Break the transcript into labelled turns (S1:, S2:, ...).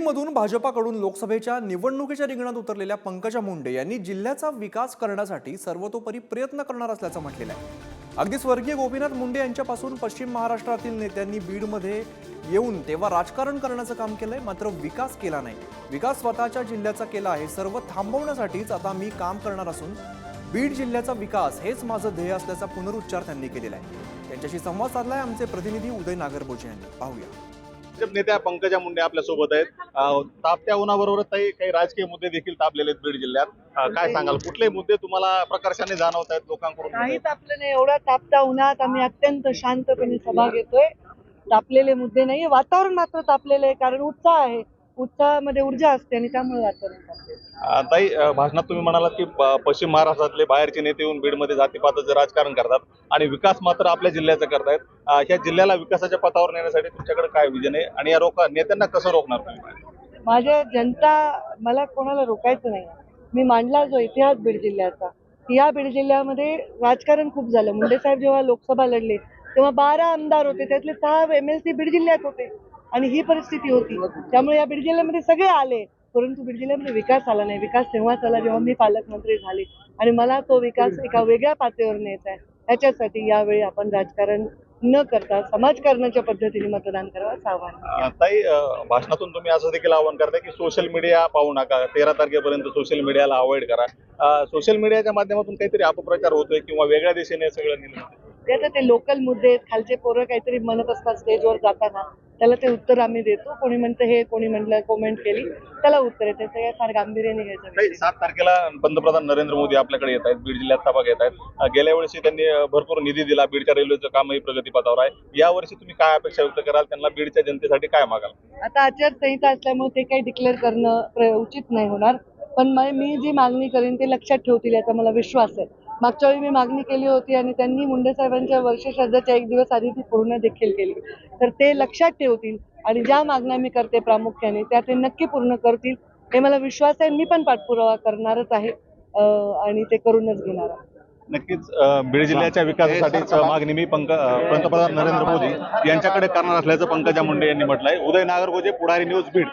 S1: बीडमधून भाजपाकडून लोकसभेच्या निवडणुकीच्या रिंगणात उतरलेल्या पंकजा मुंडे यांनी जिल्ह्याचा विकास करण्यासाठी सर्वतोपरी प्रयत्न करणार असल्याचं म्हटलेलं आहे। अगदी स्वर्गीय गोपीनाथ मुंडे यांच्यापासून पश्चिम महाराष्ट्रातील नेत्यांनी बीडमध्ये येऊन तेव्हा राजकारण करण्याचं काम केलंय, मात्र विकास केला नाही। विकास स्वतःच्या जिल्ह्याचा केला आहे, सर्व थांबवण्यासाठीच आता मी काम करणार असून बीड जिल्ह्याचा विकास हेच माझं ध्येय असल्याचा पुनरुच्चार त्यांनी केलेला आहे। त्यांच्याशी संवाद साधलाय आमचे प्रतिनिधी उदय नागरगोजे यांनी। पाहूया।
S2: नेत्या पंकजा मुंडे आपल्या सोबत आहेत। तापत्या उन्हाबरोबरच काही राजकीय मुद्दे देखील तापलेले आहेत बीड जिल्ह्यात। काय सांगाल, कुठले मुद्दे तुम्हाला प्रकर्षाने जाणवत आहेत लोकांकडून?
S3: काही तापले नाही, एवढा तापता उन्हात आम्ही अत्यंत शांतपणे सभा घेतोय। तापलेले मुद्दे नाही, वातावरण मात्र तापलेलं आहे, कारण उत्साह आहे, उत्साहामध्ये ऊर्जा असते आणि त्यामुळे वातावरण तापलेलं।
S2: ताई, भाषणात तुम्ही म्हणालात की पश्चिम महाराष्ट्रातले बाहेरचे नेते येऊन बीडमध्ये जातीपाताचं राजकारण करतात आणि विकास मात्र आपल्या जिल्ह्याचा करतायत। ह्या जिल्ह्याला विकासाच्या पथावर नेण्यासाठी तुमच्याकडे काय विजन आहे आणि या नेत्यांना कसं रोखणार तुम्ही?
S3: माझ्या जनता, मला कोणाला रोखायचं नाही। मी मांडला जो इतिहास बीड जिल्ह्याचा, या बीड जिल्ह्यामध्ये राजकारण खूप झालं। मुंडे साहेब जेव्हा लोकसभा लढले तेव्हा 12 आमदार होते, त्यातले 6 MLC बीड जिल्ह्यात होते आणि ही परिस्थिती होती। त्यामुळे या बीड जिल्ह्यामध्ये सगळे आले, परंतु बीड जिल्ह्यामध्ये विकास आला नाही। विकास तेव्हाच आला जेव्हा मी पालकमंत्री झाले आणि मला तो विकास एका वेगळ्या पातळीवर न्यायचा आहे। त्याच्यासाठी यावेळी आपण राजकारण न करता समाजकारणाच्या पद्धतीने मतदान करावं असं आव्हान।
S2: ताई, भाषणातून तुम्ही असं देखील आवाहन करताय की सोशल मीडिया पाहू नका, 13 तारखेपर्यंत सोशल मीडियाला अवॉइड करा। सोशल मीडियाच्या माध्यमातून काहीतरी अपप्रचार होतोय किंवा वेगळ्या दिशेने सगळं नेलं?
S3: ते लोकल मुद्दे, खालचे पोरं काहीतरी म्हणत असतात स्टेजवर जाताना, त्याला ते उत्तर आम्ही देतो। कोणी म्हणतं हे, कोणी म्हटलं कमेंट केली, त्याला उत्तर येते, ते फार गांभीर्याने घ्यायचं।
S2: 7 तारखेला पंतप्रधान नरेंद्र मोदी आपल्याकडे येत आहेत, बीड जिल्ह्यात सभा घेत आहेत। गेल्या वर्षी त्यांनी भरपूर निधी दिला, बीडच्या रेल्वेचं कामही प्रगतीपथावर आहे। यावर्षी तुम्ही काय अपेक्षा व्यक्त कराल, त्यांना बीडच्या जनतेसाठी काय मागाल?
S3: आता आचारसंहिता असल्यामुळे ते काही डिक्लेअर करणं उचित नाही होणार, पण मी जी मागणी करेन ते लक्षात ठेवतील याचा मला विश्वास आहे। मागच्या वेळी मी मागणी केली होती आणि त्यांनी मुंडे साहेबांच्या वर्षश्राद्धाच्या 1 दिवस आधी ती पूर्ण देखील केली, तर ते लक्षात ठेवतील आणि ज्या मागण्या मी करते प्रामुख्याने त्या ते नक्की पूर्ण करतील हे मला विश्वास आहे। मी पण पाठपुरावा करणारच आहे आणि ते करूनच घेणार आहे।
S2: नक्कीच बीड जिल्ह्याच्या विकासासाठीच मागणी मी पंतप्रधान नरेंद्र मोदी यांच्याकडे करणार असल्याचं पंकजा मुंडे यांनी म्हटलंय। उदय नागरगोजे, पुढारी न्यूज, बीड।